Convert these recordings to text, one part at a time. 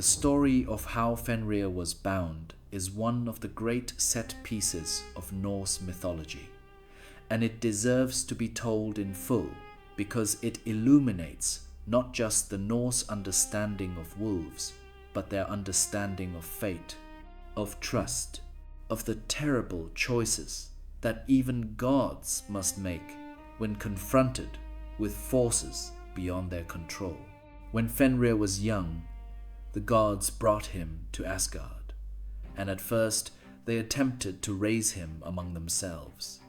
The story of how Fenrir was bound is one of the great set pieces of Norse mythology, and it deserves to be told in full because it illuminates not just the Norse understanding of wolves, but their understanding of fate, of trust, of the terrible choices that even gods must make when confronted with forces beyond their control. When Fenrir was young, the gods brought him to Asgard, and at first they attempted to raise him among themselves,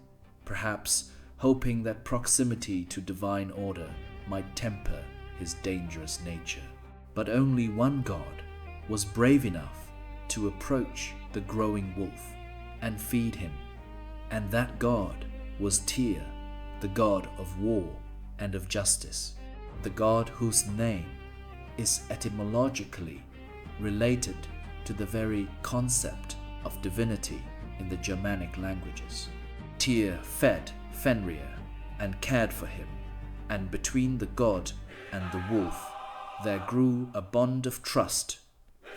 perhaps hoping that proximity to divine order might temper his dangerous nature. But only one god was brave enough to approach the growing wolf and feed him, and that god was Tyr, the god of war and of justice, the god whose name is etymologically related to the very concept of divinity in the Germanic languages. Tyr fed Fenrir and cared for him, and between the god and the wolf there grew a bond of trust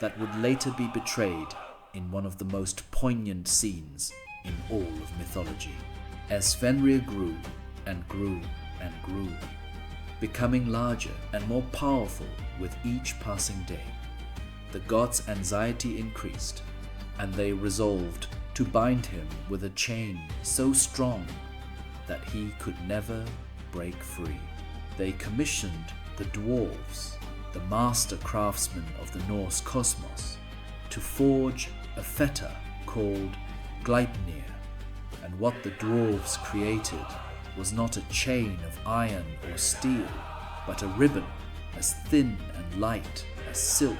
that would later be betrayed in one of the most poignant scenes in all of mythology. As Fenrir grew and grew and grew, becoming larger and more powerful with each passing day, the gods' anxiety increased, and they resolved to bind him with a chain so strong that he could never break free. They commissioned the dwarves, the master craftsmen of the Norse cosmos, to forge a fetter called Gleipnir, and what the dwarves created was not a chain of iron or steel, but a ribbon as thin and light as silk,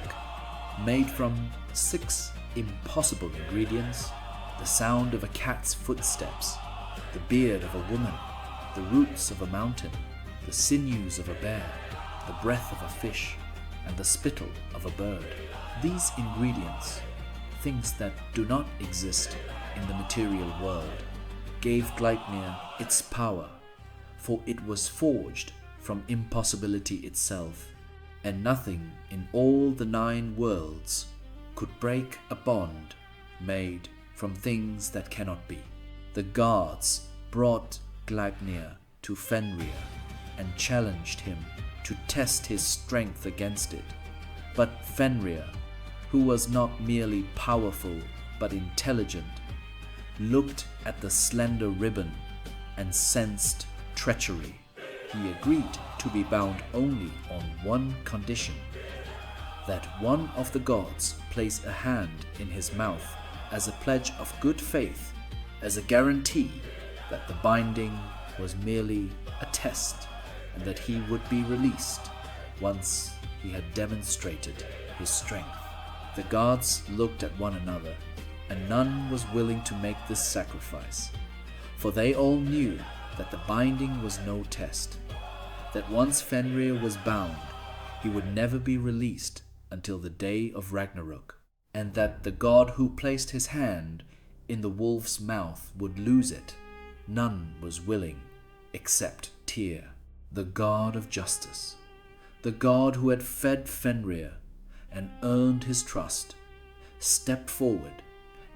made from 6 impossible ingredients: the sound of a cat's footsteps, the beard of a woman, the roots of a mountain, the sinews of a bear, the breath of a fish, and the spittle of a bird. These ingredients, things that do not exist in the material world, gave Gleipnir its power, for it was forged from impossibility itself, and nothing in all the 9 worlds could break a bond made from things that cannot be. The gods brought Gleipnir to Fenrir and challenged him to test his strength against it. But Fenrir, who was not merely powerful but intelligent, looked at the slender ribbon and sensed treachery. He agreed to be bound only on one condition: that one of the gods place a hand in his mouth as a pledge of good faith, as a guarantee that the binding was merely a test, and that he would be released once he had demonstrated his strength. The gods looked at one another, and none was willing to make this sacrifice, for they all knew that the binding was no test, that once Fenrir was bound, he would never be released until the day of Ragnarok, and that the god who placed his hand in the wolf's mouth would lose it. None was willing except Tyr, the god of justice, the god who had fed Fenrir and earned his trust, stepped forward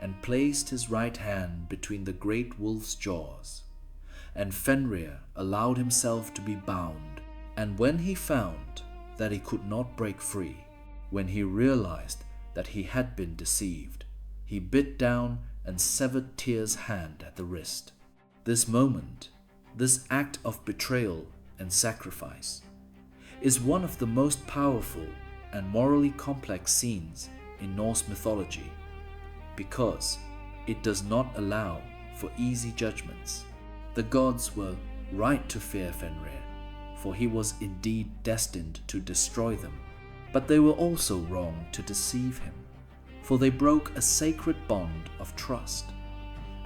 and placed his right hand between the great wolf's jaws, and Fenrir allowed himself to be bound. And when he found that he could not break free, when he realized that he had been deceived, he bit down and severed Tyr's hand at the wrist. This moment, this act of betrayal and sacrifice, is one of the most powerful and morally complex scenes in Norse mythology, because it does not allow for easy judgments. The gods were right to fear Fenrir, for he was indeed destined to destroy them, but they were also wrong to deceive him, for they broke a sacred bond of trust,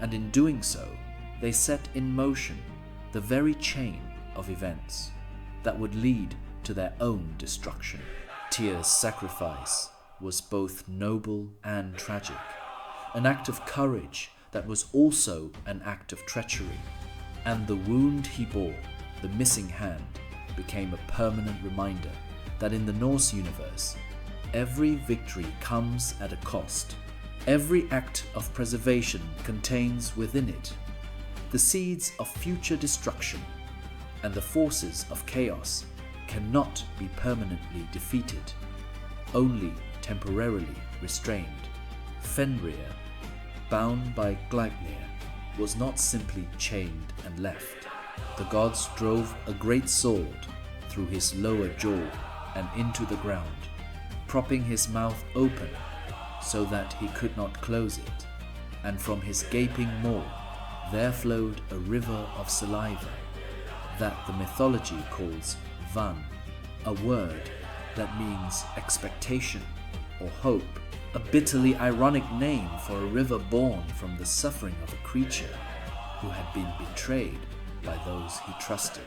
and in doing so, they set in motion the very chain of events that would lead to their own destruction. Tyr's sacrifice was both noble and tragic, an act of courage that was also an act of treachery, and the wound he bore, the missing hand, became a permanent reminder that in the Norse universe, every victory comes at a cost. Every act of preservation contains within it the seeds of future destruction, and the forces of chaos cannot be permanently defeated, only temporarily restrained. Fenrir, bound by Gleipnir, was not simply chained and left. The gods drove a great sword through his lower jaw and into the ground, propping his mouth open so that he could not close it, and from his gaping maw there flowed a river of saliva that the mythology calls van, a word that means expectation or hope, a bitterly ironic name for a river born from the suffering of a creature who had been betrayed by those he trusted.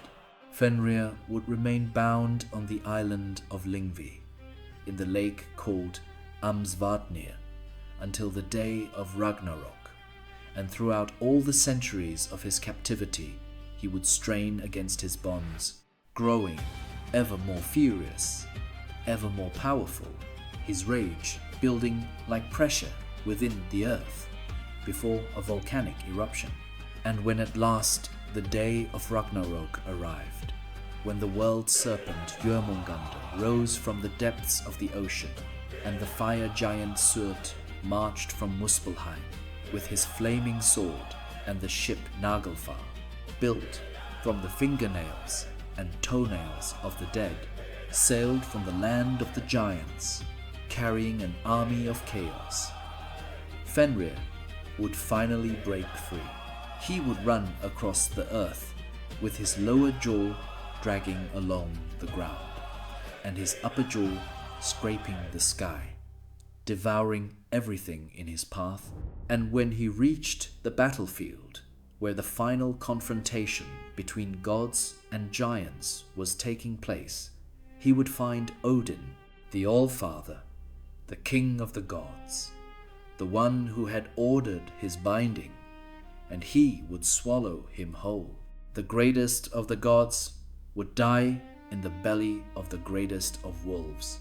Fenrir would remain bound on the island of Lyngvi, in the lake called Amsvarnir, until the day of Ragnarok, and throughout all the centuries of his captivity he would strain against his bonds, growing ever more furious, ever more powerful, his rage building like pressure within the earth before a volcanic eruption. And when at last the day of Ragnarok arrived, when the world serpent Jörmungandr rose from the depths of the ocean, and the fire giant Surt marched from Muspelheim with his flaming sword, and the ship Naglfar, built from the fingernails and toenails of the dead, sailed from the land of the giants, carrying an army of chaos. Fenrir would finally break free. He would run across the earth with his lower jaw dragging along the ground, and his upper jaw scraping the sky, devouring everything in his path. And when he reached the battlefield, where the final confrontation between gods and giants was taking place, he would find Odin, the All-Father, the king of the gods, the one who had ordered his binding, and he would swallow him whole. The greatest of the gods would die in the belly of the greatest of wolves.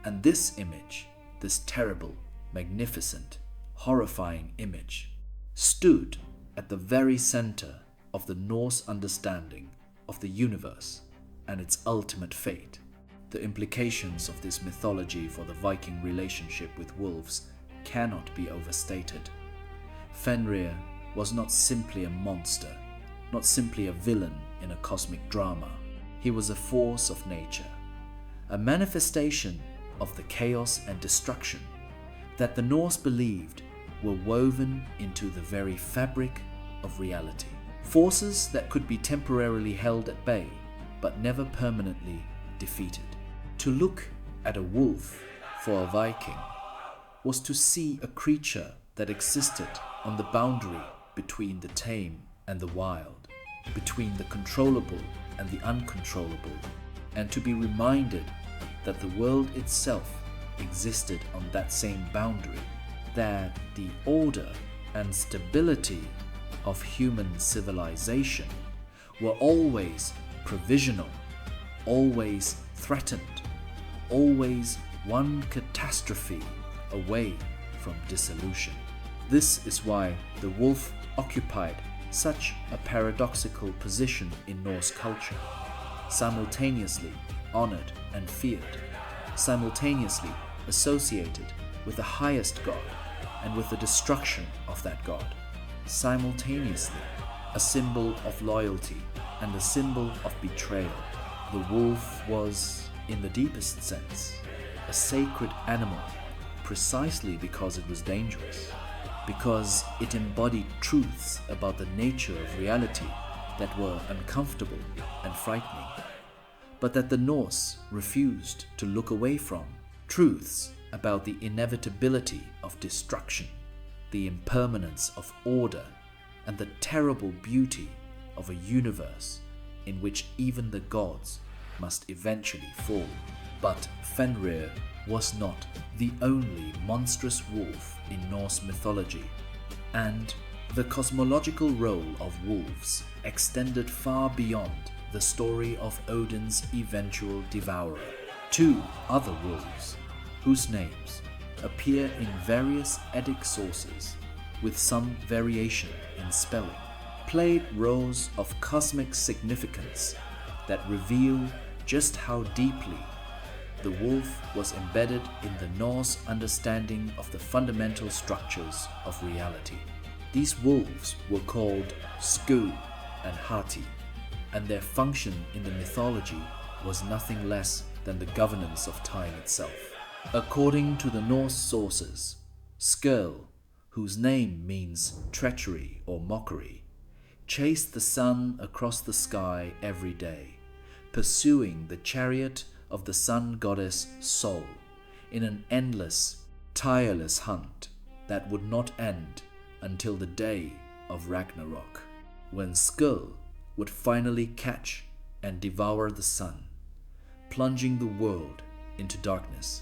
And this image, this terrible, magnificent, horrifying image, stood at the very center of the Norse understanding of the universe and its ultimate fate. The implications of this mythology for the Viking relationship with wolves cannot be overstated. Fenrir was not simply a monster, not simply a villain in a cosmic drama. He was a force of nature, a manifestation of the chaos and destruction that the Norse believed were woven into the very fabric of reality. Forces that could be temporarily held at bay, but never permanently defeated. To look at a wolf for a Viking was to see a creature that existed on the boundary between the tame and the wild, between the controllable and the uncontrollable, and to be reminded that the world itself existed on that same boundary, that the order and stability of human civilization were always provisional, always threatened, always one catastrophe away from dissolution. This is why the wolf occupied such a paradoxical position in Norse culture, simultaneously honored and feared, simultaneously associated with the highest god and with the destruction of that god, simultaneously a symbol of loyalty and a symbol of betrayal. The wolf was, in the deepest sense, a sacred animal precisely because it was dangerous, because it embodied truths about the nature of reality that were uncomfortable and frightening, but that the Norse refused to look away from. Truths about the inevitability of destruction, the impermanence of order, and the terrible beauty of a universe in which even the gods must eventually fall. But Fenrir was not the only monstrous wolf in Norse mythology, and the cosmological role of wolves extended far beyond the story of Odin's eventual devourer. Two other wolves, whose names appear in various Eddic sources with some variation in spelling, played roles of cosmic significance that reveal just how deeply the wolf was embedded in the Norse understanding of the fundamental structures of reality. These wolves were called Sku and Hati, and their function in the mythology was nothing less than the governance of time itself. According to the Norse sources, Skirl, whose name means treachery or mockery, chased the sun across the sky every day, pursuing the chariot of the sun goddess Sol in an endless, tireless hunt that would not end until the day of Ragnarok, when Skirl would finally catch and devour the sun, plunging the world into darkness.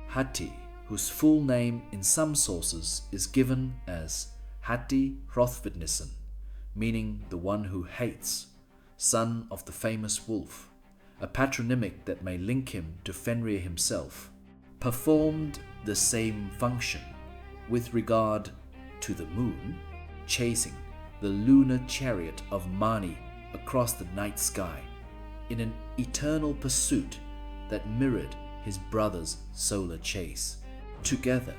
Hati, whose full name in some sources is given as Hati Hrothvidnison, meaning the one who hates, son of the famous wolf, a patronymic that may link him to Fenrir himself, performed the same function with regard to the moon, chasing the lunar chariot of Mani across the night sky in an eternal pursuit that mirrored his brother's solar chase. Together,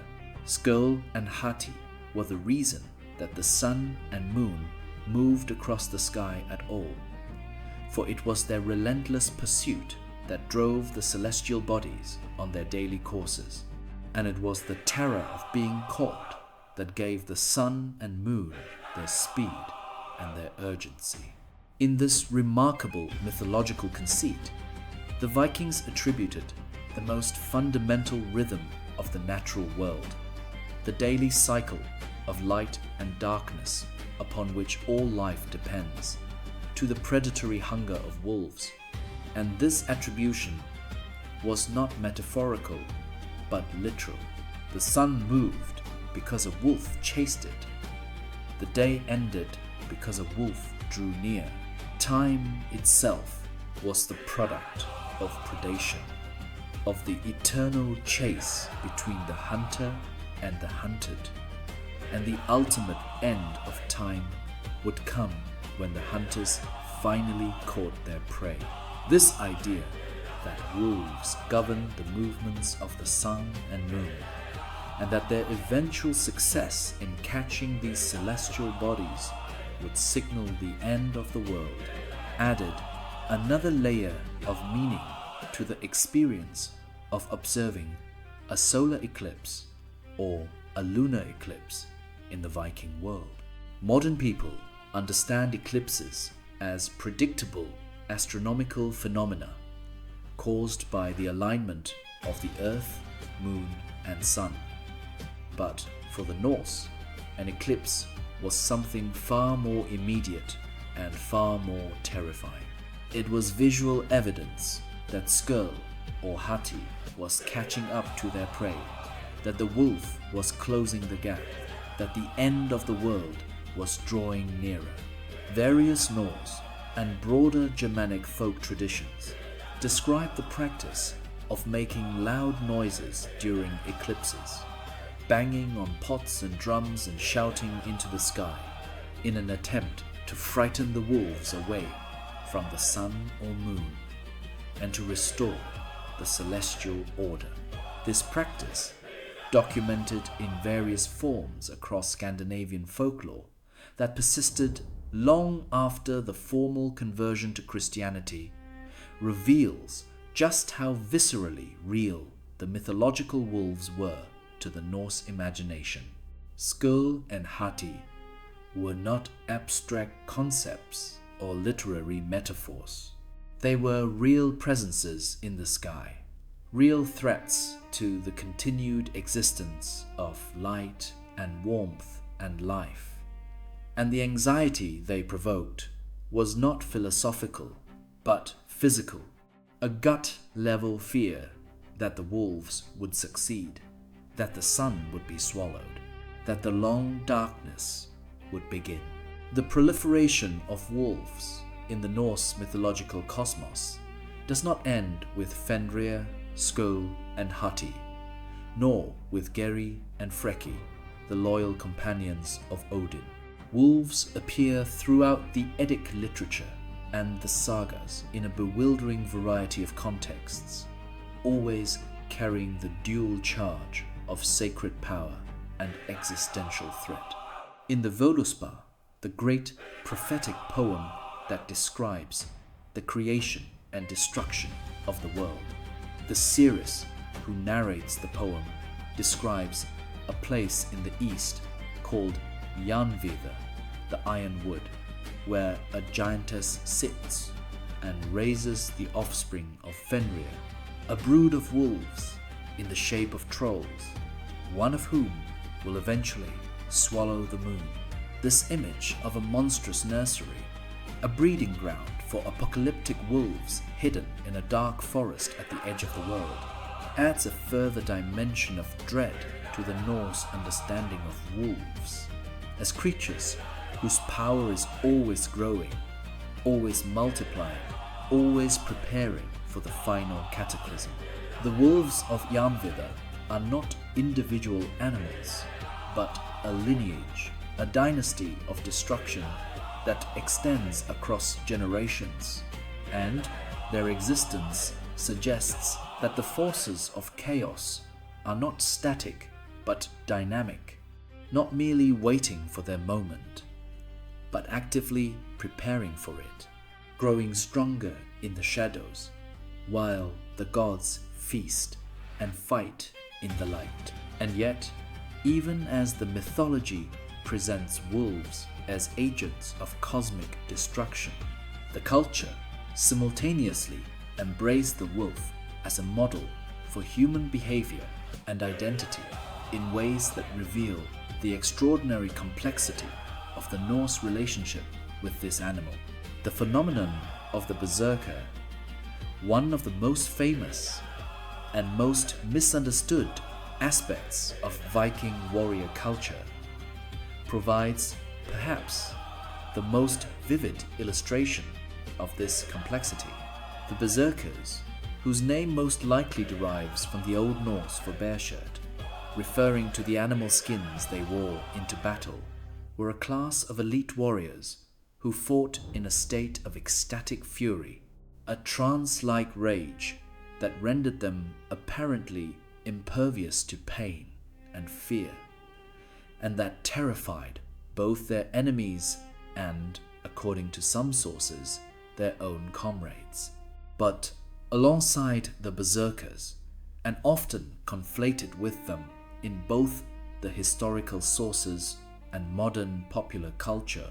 Skirl and Hati were the reason that the sun and moon moved across the sky at all, for it was their relentless pursuit that drove the celestial bodies on their daily courses, and it was the terror of being caught that gave the sun and moon their speed and their urgency. In this remarkable mythological conceit, the Vikings attributed the most fundamental rhythm of the natural world, the daily cycle of light and darkness upon which all life depends, to the predatory hunger of wolves, and this attribution was not metaphorical but literal. The sun moved because a wolf chased it. The day ended because a wolf drew near. Time itself was the product of predation, of the eternal chase between the hunter and the hunted, and the ultimate end of time would come when the hunters finally caught their prey. This idea that wolves govern the movements of the sun and moon, and that their eventual success in catching these celestial bodies would signal the end of the world, added another layer of meaning to the experience of observing a solar eclipse or a lunar eclipse in the Viking world. Modern people understand eclipses as predictable astronomical phenomena caused by the alignment of the Earth, Moon, and Sun. But for the Norse, an eclipse was something far more immediate and far more terrifying. It was visual evidence that Skirl or Hati was catching up to their prey, that the wolf was closing the gap, that the end of the world was drawing nearer. Various Norse and broader Germanic folk traditions describe the practice of making loud noises during eclipses, banging on pots and drums and shouting into the sky in an attempt to frighten the wolves away from the sun or moon and to restore the celestial order. This practice, documented in various forms across Scandinavian folklore that persisted long after the formal conversion to Christianity, reveals just how viscerally real the mythological wolves were to the Norse imagination. Skirl and Hati were not abstract concepts or literary metaphors. They were real presences in the sky, real threats to the continued existence of light and warmth and life. And the anxiety they provoked was not philosophical, but physical, a gut-level fear that the wolves would succeed, that the sun would be swallowed, that the long darkness would begin. The proliferation of wolves in the Norse mythological cosmos does not end with Fenrir, Skirl, and Hati, nor with Geri and Freki, the loyal companions of Odin. Wolves appear throughout the Eddic literature and the sagas in a bewildering variety of contexts, always carrying the dual charge of sacred power and existential threat. In the Voluspa, the great prophetic poem that describes the creation and destruction of the world, the seeress who narrates the poem describes a place in the east called Jarnvidr, the Iron Wood, where a giantess sits and raises the offspring of Fenrir, a brood of wolves in the shape of trolls, one of whom will eventually swallow the moon. This image of a monstrous nursery, a breeding ground for apocalyptic wolves hidden in a dark forest at the edge of the world, adds a further dimension of dread to the Norse understanding of wolves as creatures whose power is always growing, always multiplying, always preparing for the final cataclysm. The wolves of Jarnvidr are not individual animals, but a lineage, a dynasty of destruction that extends across generations, and their existence suggests that the forces of chaos are not static but dynamic, not merely waiting for their moment, but actively preparing for it, growing stronger in the shadows, while the gods feast and fight in the light. And yet, even as the mythology presents wolves as agents of cosmic destruction, the culture simultaneously embraced the wolf as a model for human behavior and identity in ways that reveal the extraordinary complexity of the Norse relationship with this animal. The phenomenon of the berserker, one of the most famous and most misunderstood aspects of Viking warrior culture, provides perhaps the most vivid illustration of this complexity. The berserkers, whose name most likely derives from the Old Norse for bear shirt, referring to the animal skins they wore into battle, were a class of elite warriors who fought in a state of ecstatic fury, a trance-like rage that rendered them apparently impervious to pain and fear, and that terrified both their enemies and, according to some sources, their own comrades. But alongside the berserkers, and often conflated with them in both the historical sources and modern popular culture,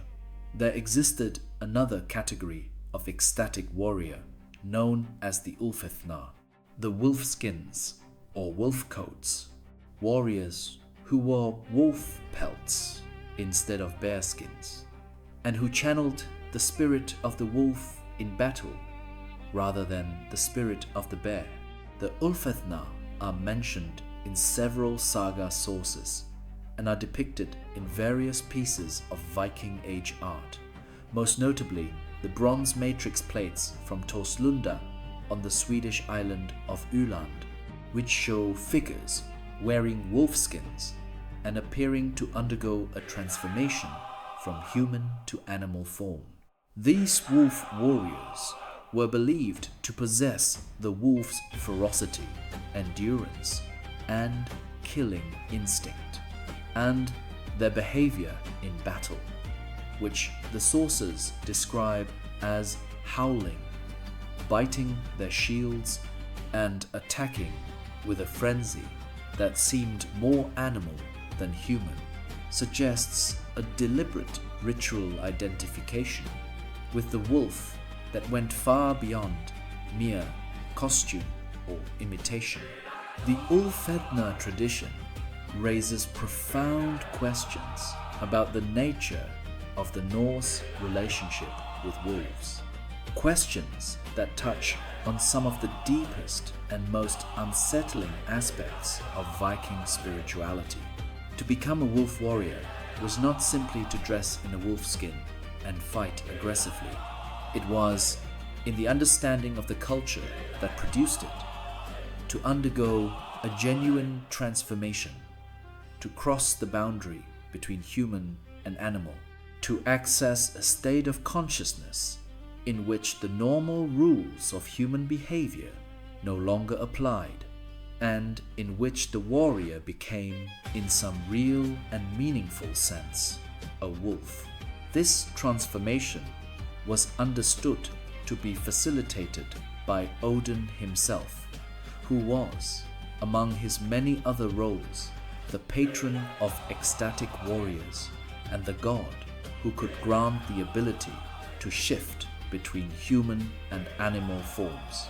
there existed another category of ecstatic warrior known as the Ulfethna, the wolfskins or wolf coats, warriors who wore wolf pelts instead of bear skins, and who channeled the spirit of the wolf in battle rather than the spirit of the bear. The Ulfethna are mentioned in several saga sources and are depicted in various pieces of Viking Age art, most notably the bronze matrix plates from Torslunda on the Swedish island of Öland, which show figures wearing wolfskins and appearing to undergo a transformation from human to animal form. These wolf warriors were believed to possess the wolf's ferocity, endurance, and killing instinct, and their behavior in battle, which the sources describe as howling, biting their shields, and attacking with a frenzy that seemed more animal than human, suggests a deliberate ritual identification with the wolf that went far beyond mere costume or imitation. The Ulfethna tradition raises profound questions about the nature of the Norse relationship with wolves. Questions that touch on some of the deepest and most unsettling aspects of Viking spirituality. To become a wolf warrior was not simply to dress in a wolf skin and fight aggressively. It was, in the understanding of the culture that produced it, to undergo a genuine transformation, to cross the boundary between human and animal, to access a state of consciousness in which the normal rules of human behavior no longer applied, and in which the warrior became, in some real and meaningful sense, a wolf. This transformation was understood to be facilitated by Odin himself, who was, among his many other roles, the patron of ecstatic warriors and the god who could grant the ability to shift between human and animal forms.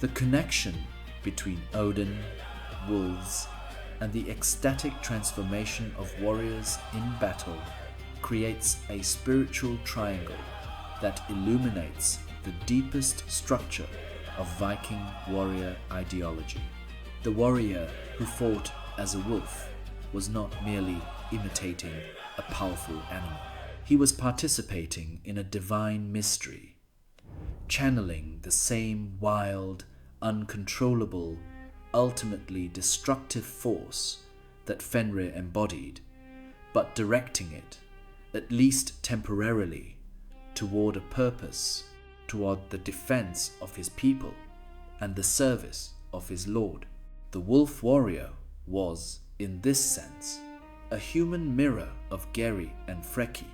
The connection between Odin, wolves, and the ecstatic transformation of warriors in battle creates a spiritual triangle that illuminates the deepest structure of Viking warrior ideology. The warrior who fought as a wolf was not merely imitating a powerful animal. He was participating in a divine mystery, channeling the same wild, uncontrollable, ultimately destructive force that Fenrir embodied, but directing it, at least temporarily, toward a purpose, toward the defense of his people and the service of his lord. The wolf warrior was, in this sense, a human mirror of Geri and Freki,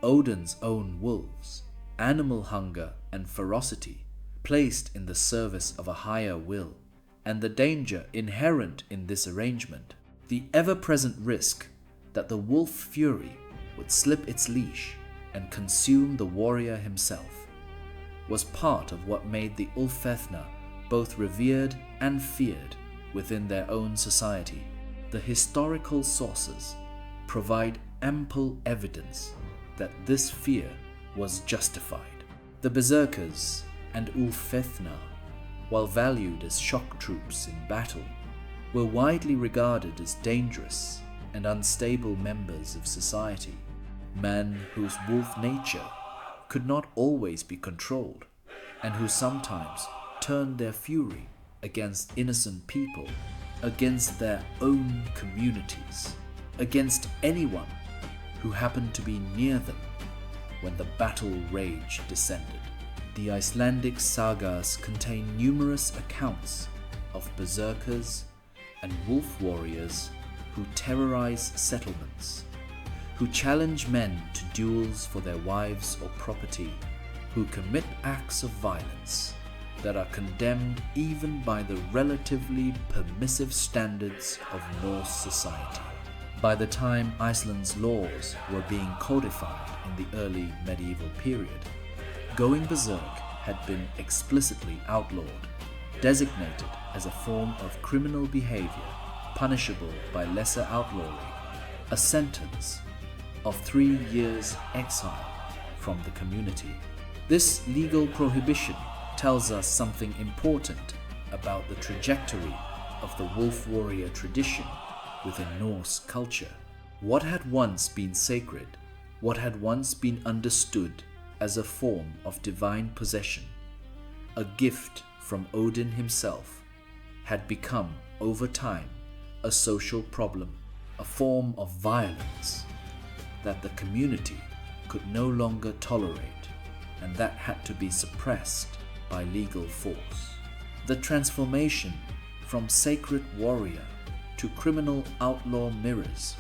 Odin's own wolves, animal hunger and ferocity placed in the service of a higher will, and the danger inherent in this arrangement, the ever-present risk that the wolf fury would slip its leash and consume the warrior himself, was part of what made the Ulfethna both revered and feared within their own society. The historical sources provide ample evidence that this fear was justified. The Berserkers and Ulfethna, while valued as shock troops in battle, were widely regarded as dangerous and unstable members of society, men whose wolf nature could not always be controlled, and who sometimes turned their fury against innocent people, against their own communities, against anyone who happened to be near them when the battle rage descended. The Icelandic sagas contain numerous accounts of berserkers and wolf warriors who terrorize settlements, who challenge men to duels for their wives or property, who commit acts of violence that are condemned even by the relatively permissive standards of Norse society. By the time Iceland's laws were being codified in the early medieval period, going berserk had been explicitly outlawed, designated as a form of criminal behavior punishable by lesser outlawry, a sentence of 3 years' exile from the community. This legal prohibition tells us something important about the trajectory of the wolf warrior tradition within Norse culture. What had once been sacred, what had once been understood as a form of divine possession, a gift from Odin himself, had become, over time, a social problem, a form of violence that the community could no longer tolerate, and that had to be suppressed by legal force. The transformation from sacred warrior to criminal outlaw mirrors,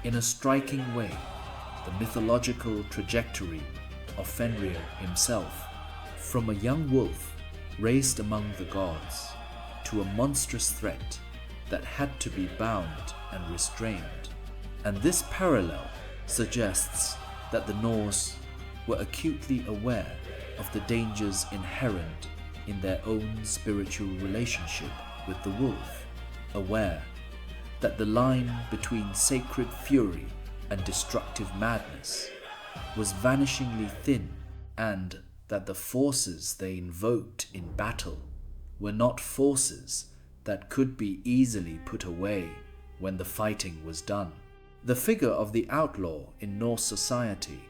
in a striking way, the mythological trajectory of Fenrir himself, from a young wolf raised among the gods to a monstrous threat that had to be bound and restrained. And this parallel suggests that the Norse were acutely aware of the dangers inherent in their own spiritual relationship with the wolf, aware that the line between sacred fury and destructive madness was vanishingly thin, and that the forces they invoked in battle were not forces that could be easily put away when the fighting was done. The figure of the outlaw in Norse society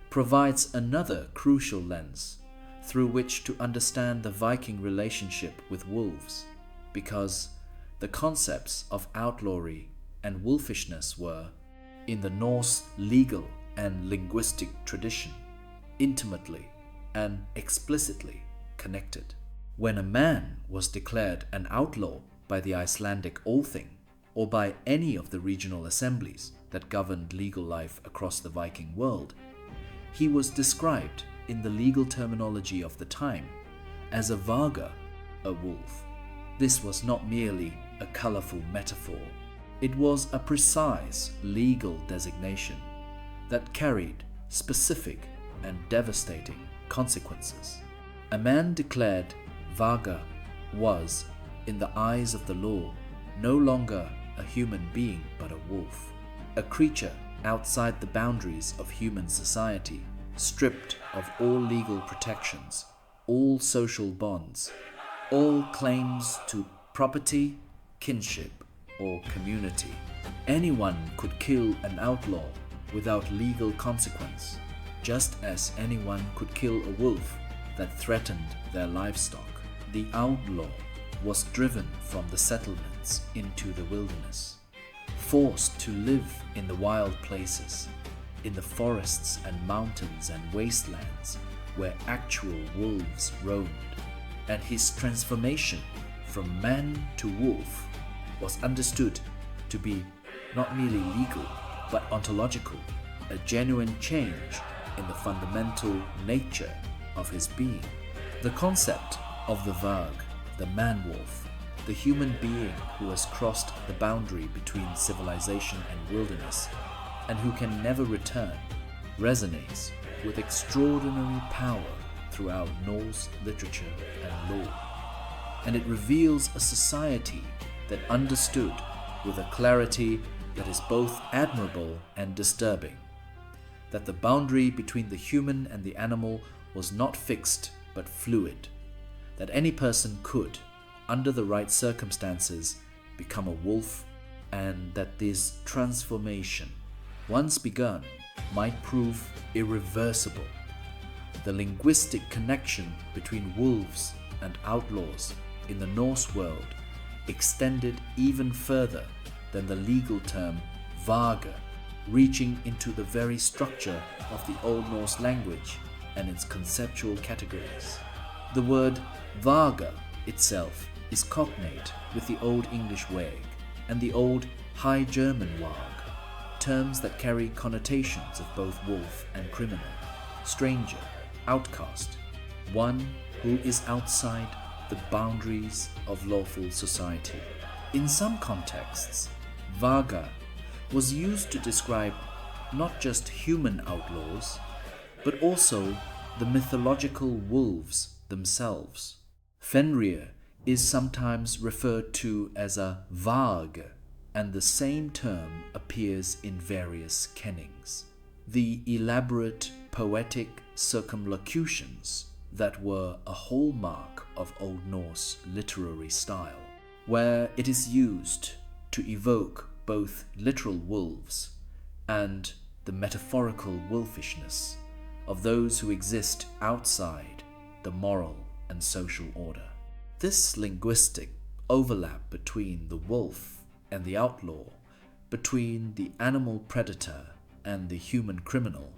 provides another crucial lens through which to understand the Viking relationship with wolves, because The concepts of outlawry and wolfishness were, in the Norse legal and linguistic tradition, intimately and explicitly connected. When a man was declared an outlaw by the Icelandic Althing or by any of the regional assemblies that governed legal life across the Viking world, he was described in the legal terminology of the time as a varga, a wolf. This was not merely a colorful metaphor. It was a precise legal designation that carried specific and devastating consequences. A man declared varga was, in the eyes of the law, no longer a human being but a wolf, a creature outside the boundaries of human society, stripped of all legal protections, all social bonds, all claims to property, kinship, or community. Anyone could kill an outlaw without legal consequence, just as anyone could kill a wolf that threatened their livestock. The outlaw was driven from the settlements into the wilderness, forced to live in the wild places, in the forests and mountains and wastelands where actual wolves roamed. And his transformation from man to wolf was understood to be not merely legal but ontological, a genuine change in the fundamental nature of his being. The concept of the Varg, the man-wolf, the human being who has crossed the boundary between civilization and wilderness and who can never return, resonates with extraordinary power throughout Norse literature and lore. And it reveals a society that understood with a clarity that is both admirable and disturbing, that the boundary between the human and the animal was not fixed but fluid, that any person could, under the right circumstances, become a wolf, and that this transformation, once begun, might prove irreversible. The linguistic connection between wolves and outlaws in the Norse world extended even further than the legal term varga, reaching into the very structure of the Old Norse language and its conceptual categories. The word varga itself is cognate with the Old English weg and the Old High German wag, terms that carry connotations of both wolf and criminal, stranger, outcast, one who is outside the boundaries of lawful society. In some contexts, varga was used to describe not just human outlaws, but also the mythological wolves themselves. Fenrir is sometimes referred to as a varg, and the same term appears in various kennings. The elaborate poetic circumlocutions that were a hallmark of Old Norse literary style, where it is used to evoke both literal wolves and the metaphorical wolfishness of those who exist outside the moral and social order. This linguistic overlap between the wolf and the outlaw, between the animal predator and the human criminal,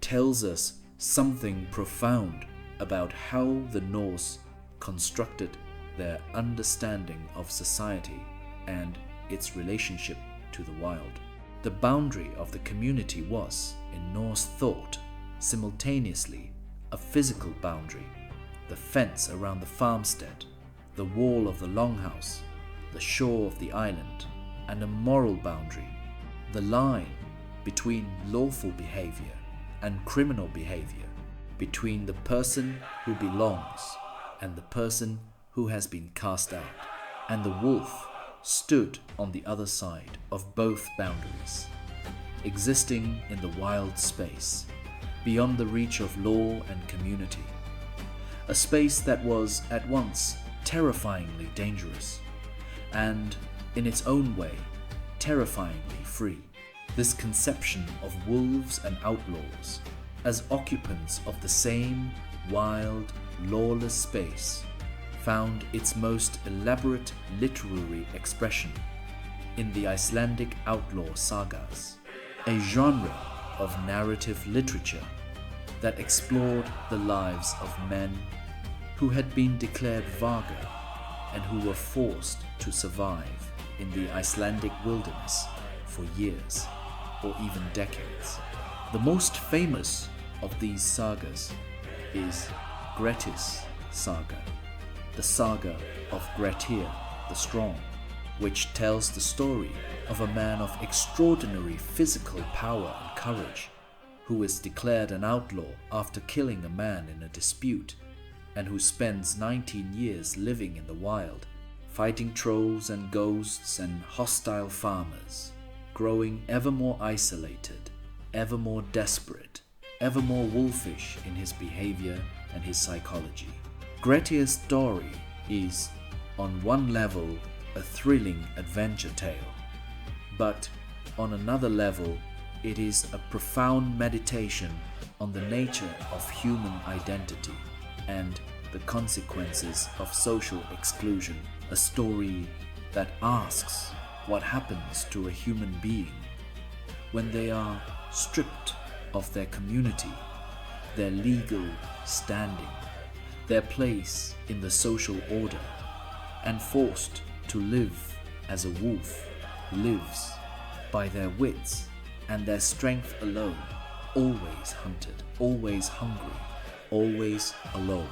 tells us something profound about how the Norse constructed their understanding of society and its relationship to the wild. The boundary of the community was, in Norse thought, simultaneously a physical boundary, the fence around the farmstead, the wall of the longhouse, the shore of the island, and a moral boundary, the line between lawful behavior and criminal behavior, between the person who belongs and the person who has been cast out. And the wolf stood on the other side of both boundaries, existing in the wild space, beyond the reach of law and community, a space that was at once terrifyingly dangerous and, in its own way, terrifyingly free. This conception of wolves and outlaws as occupants of the same wild, lawless space found its most elaborate literary expression in the Icelandic outlaw sagas, a genre of narrative literature that explored the lives of men who had been declared vaga and who were forced to survive in the Icelandic wilderness for years or even decades. The most famous of these sagas is Grettir's saga, the saga of Grettir the Strong, which tells the story of a man of extraordinary physical power and courage who is declared an outlaw after killing a man in a dispute, and who spends 19 years living in the wild, fighting trolls and ghosts and hostile farmers, growing ever more isolated, ever more desperate, ever more wolfish in his behavior and his psychology. Grettir's story is, on one level, a thrilling adventure tale, but on another level, it is a profound meditation on the nature of human identity and the consequences of social exclusion, a story that asks what happens to a human being when they are stripped of their community, their legal standing, their place in the social order, and forced to live as a wolf lives by their wits and their strength alone, always hunted, always hungry, always alone.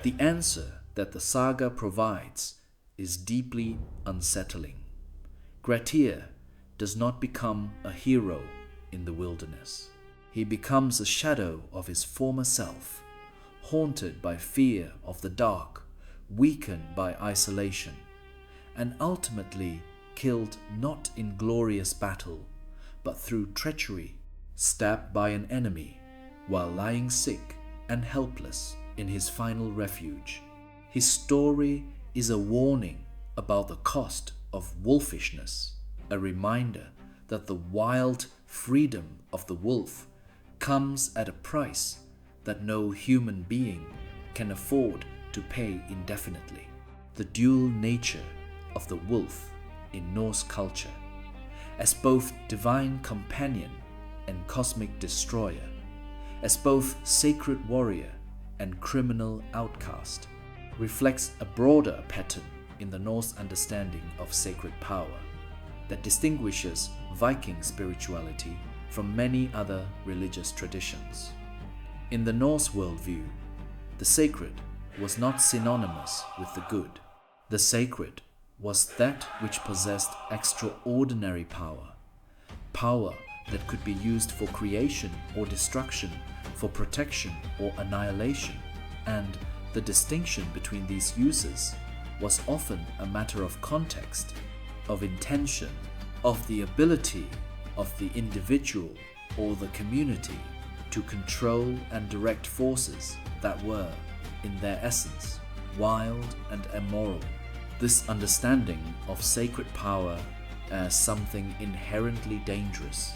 The answer that the saga provides is deeply unsettling. Grettir does not become a hero in the wilderness. He becomes a shadow of his former self, haunted by fear of the dark, weakened by isolation, and ultimately killed not in glorious battle, but through treachery, stabbed by an enemy while lying sick and helpless in his final refuge. His story is a warning about the cost of wolfishness, a reminder that the wild freedom of the wolf comes at a price that no human being can afford to pay indefinitely. The dual nature of the wolf in Norse culture, as both divine companion and cosmic destroyer, as both sacred warrior and criminal outcast, reflects a broader pattern in the Norse understanding of sacred power that distinguishes Viking spirituality from many other religious traditions. In the Norse worldview, the sacred was not synonymous with the good. The sacred was that which possessed extraordinary power, power that could be used for creation or destruction, for protection or annihilation, and the distinction between these uses was often a matter of context, of intention, of the ability of the individual or the community to control and direct forces that were, in their essence, wild and immoral. This understanding of sacred power as something inherently dangerous,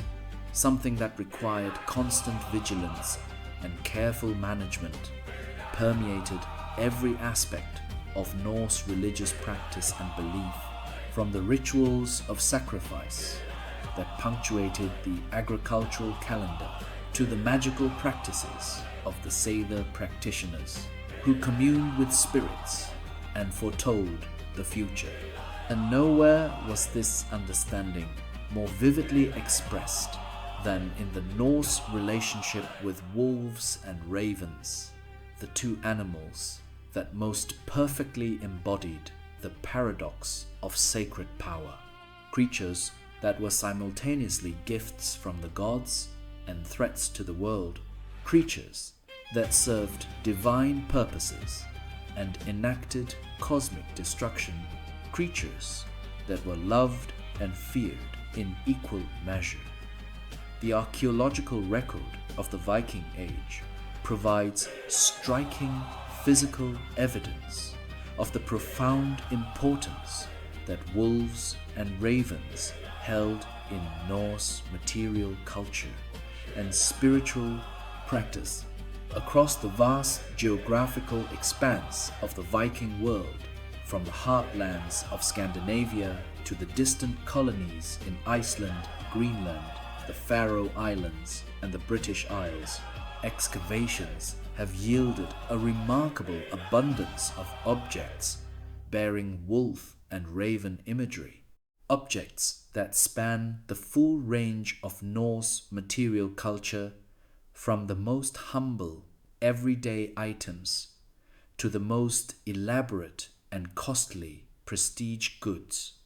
something that required constant vigilance and careful management, permeated every aspect of Norse religious practice and belief, from the rituals of sacrifice that punctuated the agricultural calendar to the magical practices of the Sather practitioners who communed with spirits and foretold the future. And nowhere was this understanding more vividly expressed than in the Norse relationship with wolves and ravens, the two animals that most perfectly embodied the paradox of sacred power, creatures that were simultaneously gifts from the gods and threats to the world, creatures that served divine purposes and enacted cosmic destruction, creatures that were loved and feared in equal measure. The archaeological record of the Viking Age provides striking physical evidence of the profound importance that wolves and ravens held in Norse material culture and spiritual practice. Across the vast geographical expanse of the Viking world, from the heartlands of Scandinavia to the distant colonies in Iceland, Greenland, the Faroe Islands, and the British Isles, excavations have yielded a remarkable abundance of objects bearing wolf and raven imagery, objects that span the full range of Norse material culture, from the most humble, everyday items to the most elaborate and costly prestige goods.